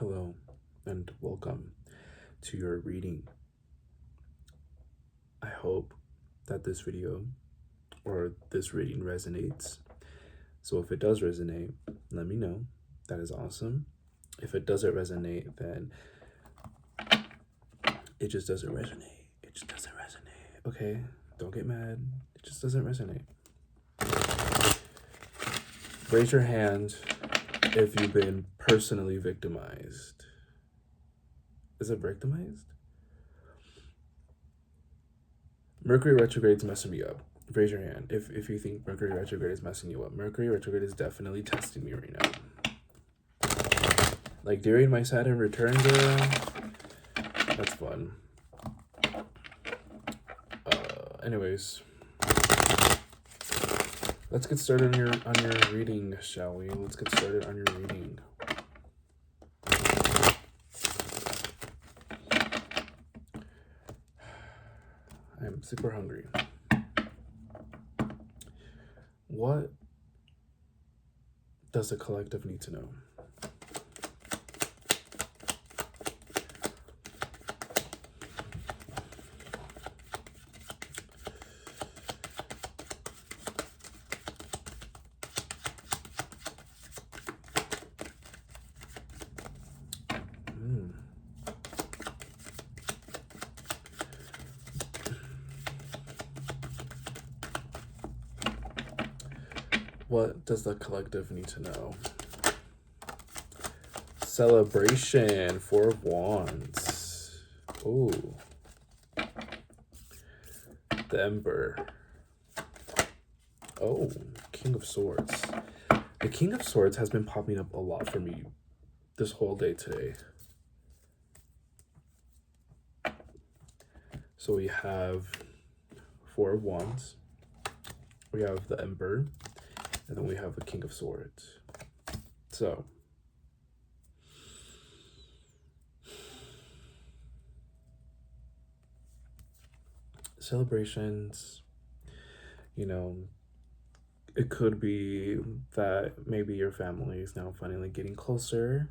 Hello and welcome to your reading. I hope that this video or this reading resonates. So if it does resonate, let me know. That is awesome. If it doesn't resonate, then it just doesn't resonate. It just doesn't resonate. Okay? Don't get mad. It just doesn't resonate. Raise your hand if you've been personally victimized. Is it victimized? Mercury retrograde is messing me up. Raise your hand if you think Mercury retrograde is messing you up. Mercury retrograde is definitely testing me right now. Like during my Saturn return, girl, that's fun. Anyways, let's get started on your reading, shall we? Let's get started on your reading. I'm super hungry. What does the collective need to know? What does the collective need to know? Celebration, Four of Wands. Ooh. The Emperor. Oh, King of Swords. The King of Swords has been popping up a lot for me this whole day today. So we have Four of Wands. We have the Emperor. And then we have the King of Swords. So, celebrations, you know, it could be that maybe your family is now finally getting closer.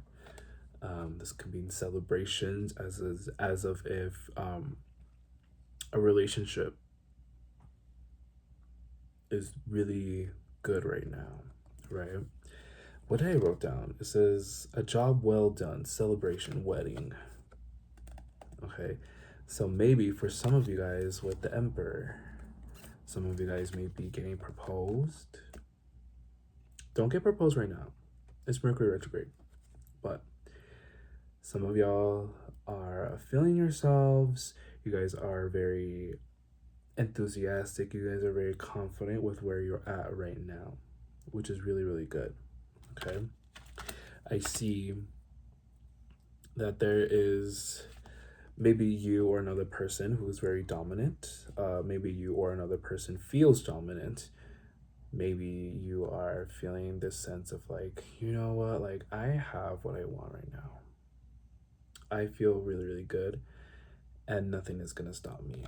This could be celebrations as of if a relationship is really good right now, right? What I wrote down, it says a job well done, celebration, wedding. Okay, so maybe for some of you guys with the Emperor, some of you guys may be getting proposed. Don't get proposed right now. It's Mercury retrograde. But some of y'all are feeling yourselves. You guys are very enthusiastic. You guys are very confident with where you're at right now, which is really, really good. Okay. I see that there is maybe you or another person who's very dominant. Maybe you or another person feels dominant. Maybe you are feeling this sense of like, you know what, like I have what I want right now. I feel really, really good and nothing is gonna stop me.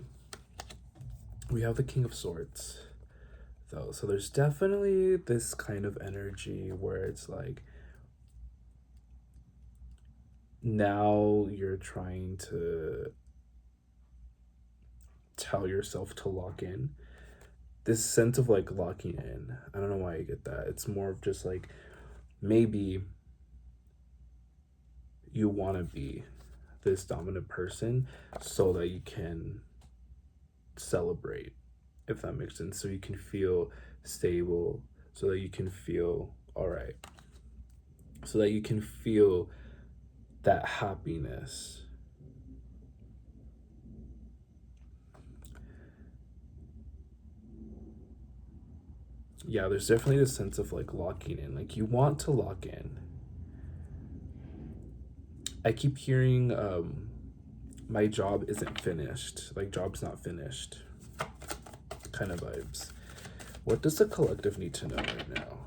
We have the King of Swords though. So there's definitely this kind of energy where it's like, now you're trying to tell yourself to lock in. This sense of like locking in, I don't know why I get that. It's more of just like, maybe you want to be this dominant person so that you can celebrate, if that makes sense, so you can feel stable, so that you can feel all right, so that you can feel that happiness. Yeah, there's definitely this sense of like locking in, like you want to lock in. I keep hearing my job isn't finished, like job's not finished kind of vibes. What does the collective need to know right now?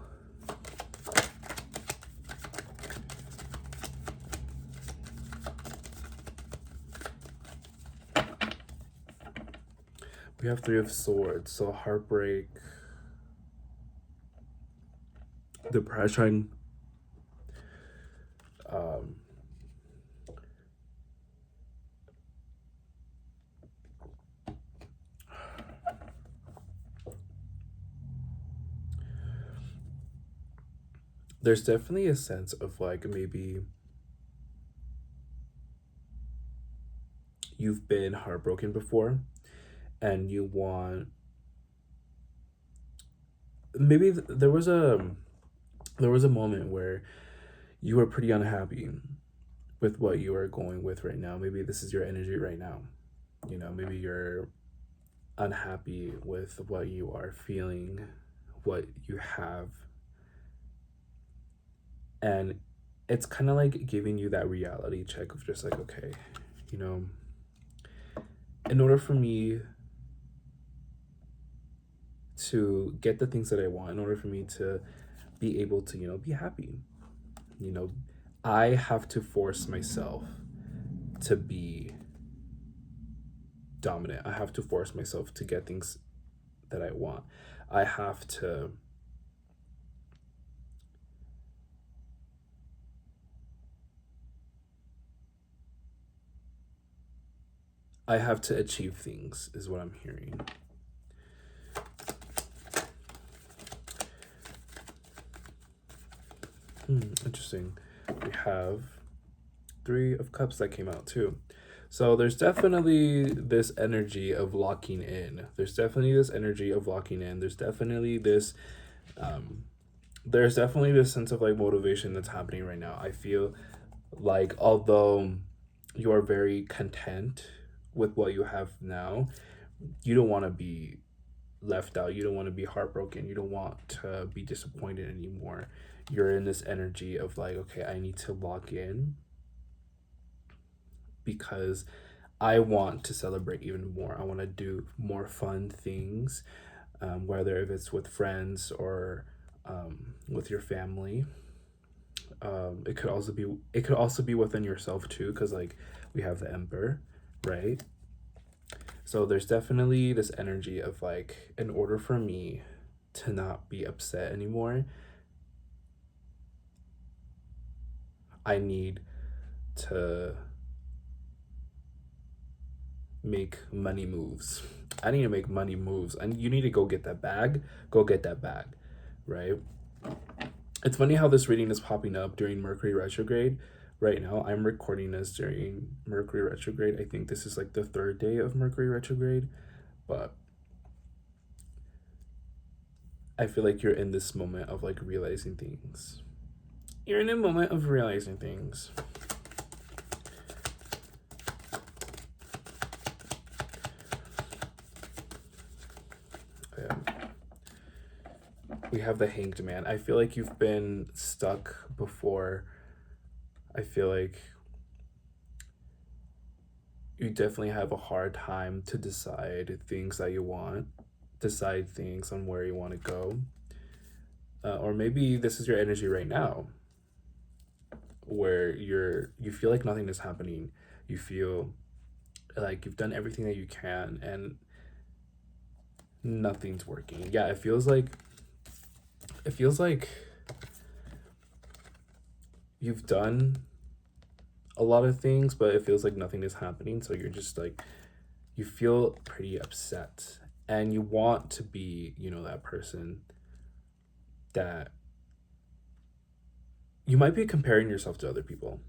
We have Three of Swords, so heartbreak, depression, there's definitely a sense of like maybe you've been heartbroken before and you want maybe there was a moment where you were pretty unhappy with what you are going with right now. Maybe this is your energy right now. You know, maybe you're unhappy with what you are feeling, what you have. And it's kind of like giving you that reality check of just like, okay, you know, in order for me to get the things that I want, in order for me to be able to, you know, be happy, you know, I have to force myself to be dominant. I have to force myself to get things that I want. I have to I have to achieve things is what I'm hearing. Interesting. We have 3 of Cups that came out too. So there's definitely this energy of locking in. There's definitely this energy of locking in. Um, there's definitely this sense of like motivation that's happening right now. I feel like although you are very content with what you have now, you don't want to be left out. You don't want to be heartbroken. You don't want to be disappointed anymore. You're in this energy of like, okay, I need to lock in because I want to celebrate even more. I want to do more fun things, whether if it's with friends or with your family. It could also be within yourself too, because like we have the Emperor, right? So there's definitely this energy of like, in order for me to not be upset anymore, I need to make money moves. I need to make money moves. And you need to go get that bag. Go get that bag, right? It's funny how this reading is popping up during Mercury retrograde. Right now, I'm recording this during Mercury retrograde. I think this is like the 3rd day of Mercury retrograde, but I feel like you're in this moment of like realizing things. You're in a moment of realizing things. Yeah. We have the Hanged Man. I feel like you've been stuck before. I feel like you definitely have a hard time to decide things that you want, decide things on where you want to go. Or maybe this is your energy right now where you feel like nothing is happening. You feel like you've done everything that you can and nothing's working. Yeah, it feels like you've done a lot of things, but it feels like nothing is happening. So you're just like, you feel pretty upset and you want to be, you know, that person that you might be comparing yourself to other people.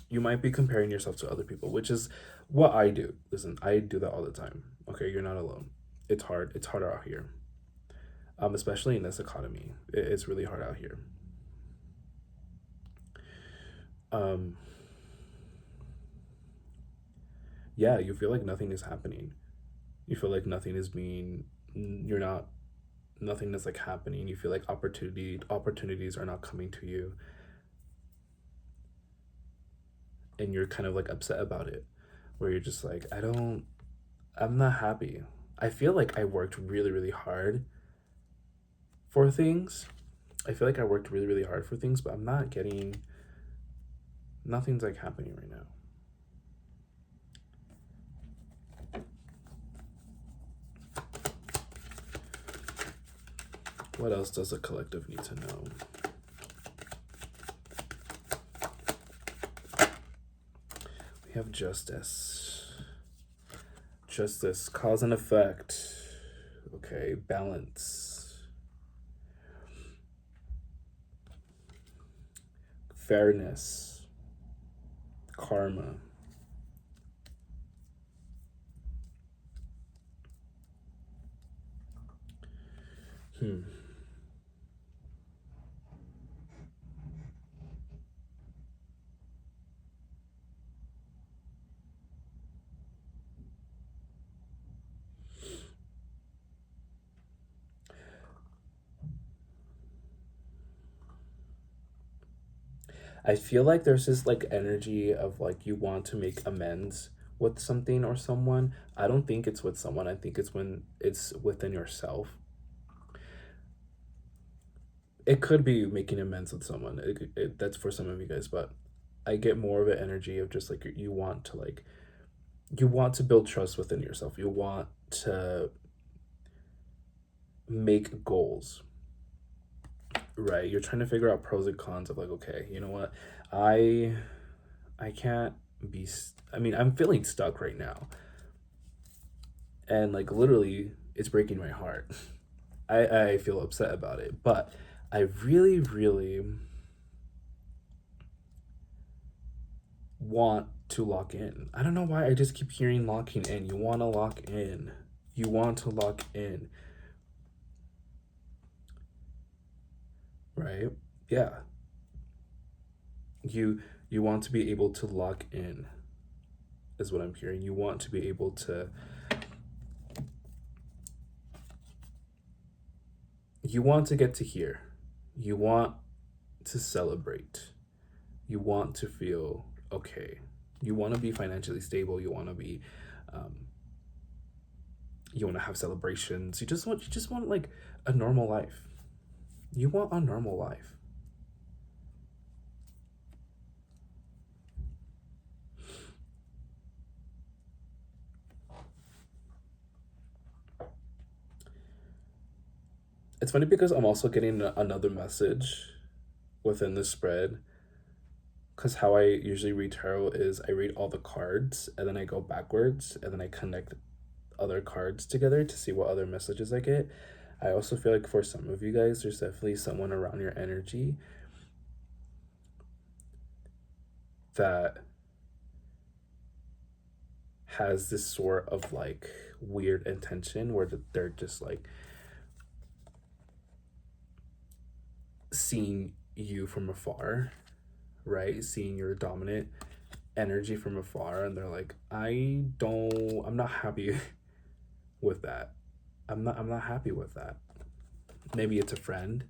You might be comparing yourself to other people, which is what I do. Listen, I do that all the time. Okay, you're not alone. It's hard. It's harder out here. Especially in this economy. It's really hard out here. Um, yeah, you feel like nothing is happening. You feel like nothing is being, you're not, nothing is like happening. You feel like opportunities are not coming to you. And you're kind of like upset about it, where you're just like, I'm not happy. I feel like I worked really, really hard for things. I feel like I worked really, really hard for things, but I'm not getting, nothing's like happening right now. What else does the collective need to know? We have justice. Justice, cause and effect. Okay, balance. fairness, karma. Hmm. I feel like there's this like energy of like you want to make amends with something or someone. I don't think it's with someone. I think it's when it's within yourself. It could be making amends with someone. That's for some of you guys, but I get more of an energy of just like you want to like you want to build trust within yourself. You want to make goals, right? You're trying to figure out pros and cons of like, okay, you know what? I I can't be I mean, I'm feeling stuck right now. And like literally it's breaking my heart. I feel upset about it, but I really want to lock in. I don't know why I just keep hearing locking in. You want to lock in. You want to lock in, right? Yeah. You you want to be able to lock in is what I'm hearing. You want to be able to you want to get to here. You want to celebrate. You want to feel okay. You want to be financially stable. Um, you want to have celebrations. You just want like a normal life. You want a normal life. It's funny because I'm also getting another message within the spread. Because how I usually read tarot is I read all the cards and then I go backwards and then I connect other cards together to see what other messages I get. I also feel like for some of you guys, there's definitely someone around your energy that has this sort of like weird intention where they're just like seeing you from afar, right? Seeing your dominant energy from afar, and they're like, I'm not happy with that. I'm not happy with that. Maybe it's a friend.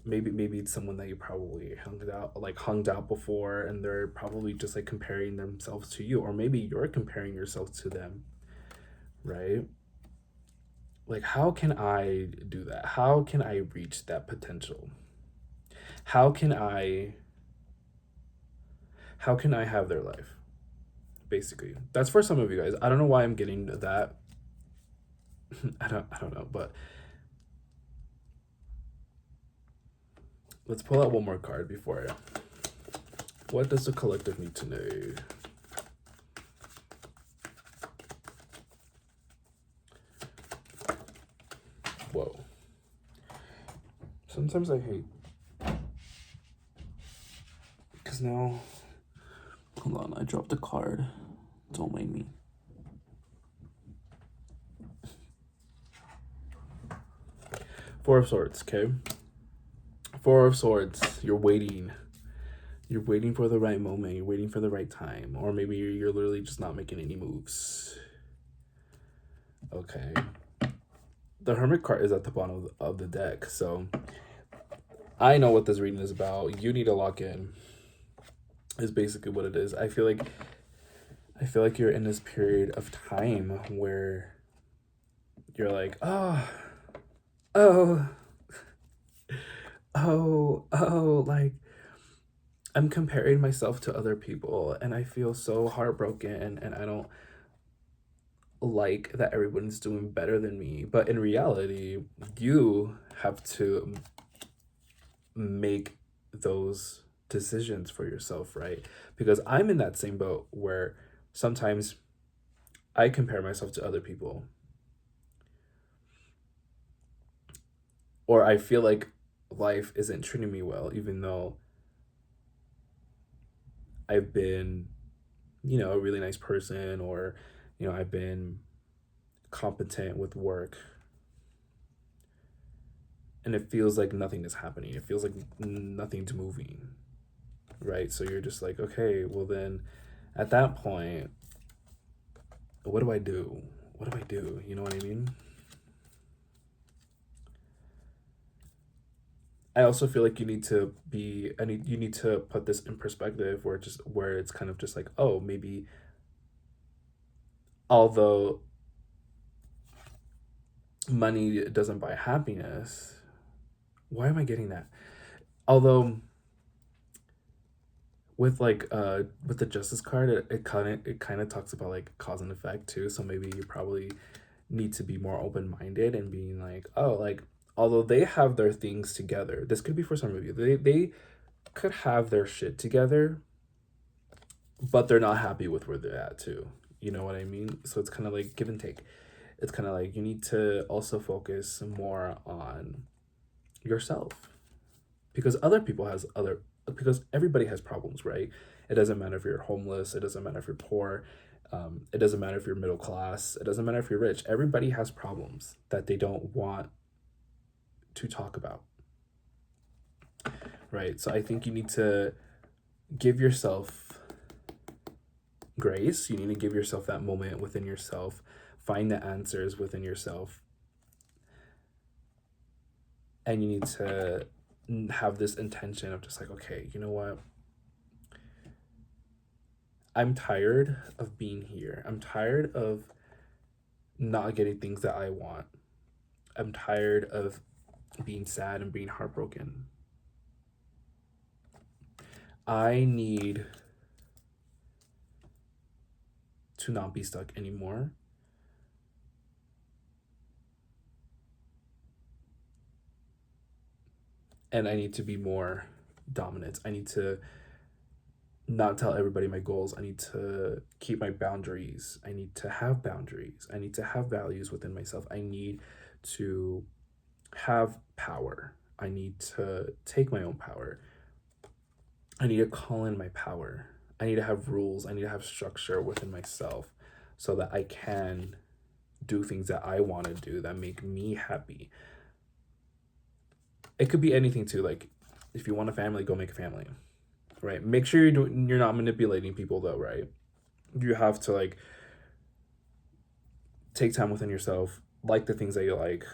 Maybe it's someone that you probably hung out before, and they're probably just like comparing themselves to you, or maybe you're comparing yourself to them, right? Like, how can I do that? How can I reach that potential? How can I how can I have their life? Basically, that's for some of you guys. I don't know why I'm getting that. I don't know, but let's pull out one more card before I. What does the collective need to know? Whoa. Sometimes I hate. Because now. Hold on, I dropped a card. Don't mind me. Four of Swords, okay? Four of Swords, you're waiting. You're waiting for the right moment. You're waiting for the right time. Or maybe you're literally just not making any moves. Okay. The Hermit card is at the bottom of the deck, so I know what this reading is about. You need to lock in. Is basically what it is. I feel like you're in this period of time where you're like, oh, like I'm comparing myself to other people and I feel so heartbroken and I don't like that everyone's doing better than me. But in reality, you have to make those decisions for yourself, right? Because I'm in that same boat where sometimes I compare myself to other people, or I feel like life isn't treating me well, even though I've been, you know, a really nice person, or, you know, I've been competent with work, and it feels like nothing is happening. It feels like nothing's moving, right? So you're just like, okay, well then at that point, what do I do? What do I do? You know what I mean? I also feel like you need to put this in perspective where it's kind of just like, oh, maybe although money doesn't buy happiness, why am I getting that? Although with the justice card, it kind of talks about like cause and effect too. So maybe you probably need to be more open minded and being like, oh, like although they have their things together, this could be for some of you. They could have their shit together, but they're not happy with where they're at too. You know what I mean? So it's kind of like give and take. It's kind of like you need to also focus more on yourself, because other people has other because everybody has problems, right? It doesn't matter if you're homeless, it doesn't matter if you're poor, it doesn't matter if you're middle class, it doesn't matter if you're rich. Everybody has problems that they don't want to talk about, right? So I think you need to give yourself grace. You need to give yourself that moment within yourself, find the answers within yourself, and you need to have this intention of just like, okay, you know what, I'm tired of being here. I'm tired of not getting things that I want. I'm tired of being sad and being heartbroken. I need to not be stuck anymore. And I need to be more dominant. I need to not tell everybody my goals. I need to keep my boundaries. I need to have boundaries. I need to have values within myself. I need to have power. I need to take my own power. I need to call in my power. I need to have rules. I need to have structure within myself so that I can do things that I want to do that make me happy. It could be anything too. Like if you want a family, go make a family, right? Make sure you're not manipulating people though, right? You have to like take time within yourself, like the things that you like,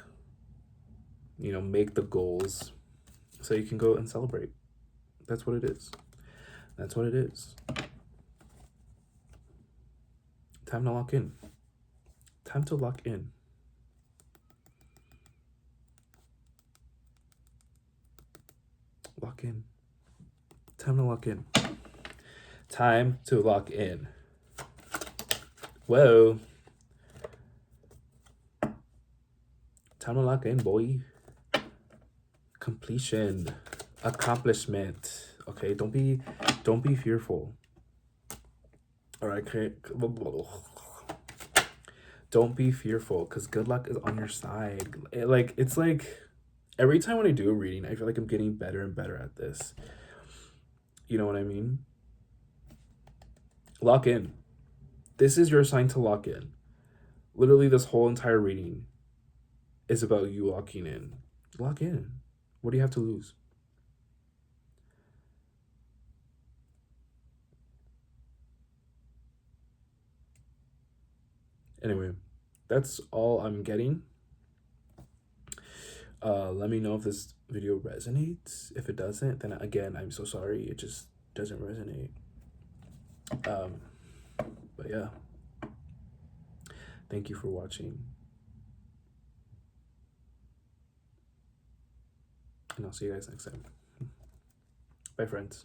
you know, make the goals so you can go and celebrate. That's what it is. That's what it is. Time to lock in. Time to lock in. Lock in. Time to lock in. Time to lock in. Whoa. Time to lock in, boy. Completion. Accomplishment. Okay, don't be fearful. All right, okay. Don't be fearful, because good luck is on your side. It's like every time when I do a reading, I feel like I'm getting better and better at this. You know what I mean? Lock in. This is your sign to lock in. Literally, this whole entire reading is about you locking in. Lock in. What do you have to lose? Anyway, that's all I'm getting. Let me know if this video resonates. If it doesn't, then again, I'm so sorry. It just doesn't resonate. But yeah, thank you for watching. And I'll see you guys next time. Bye, friends.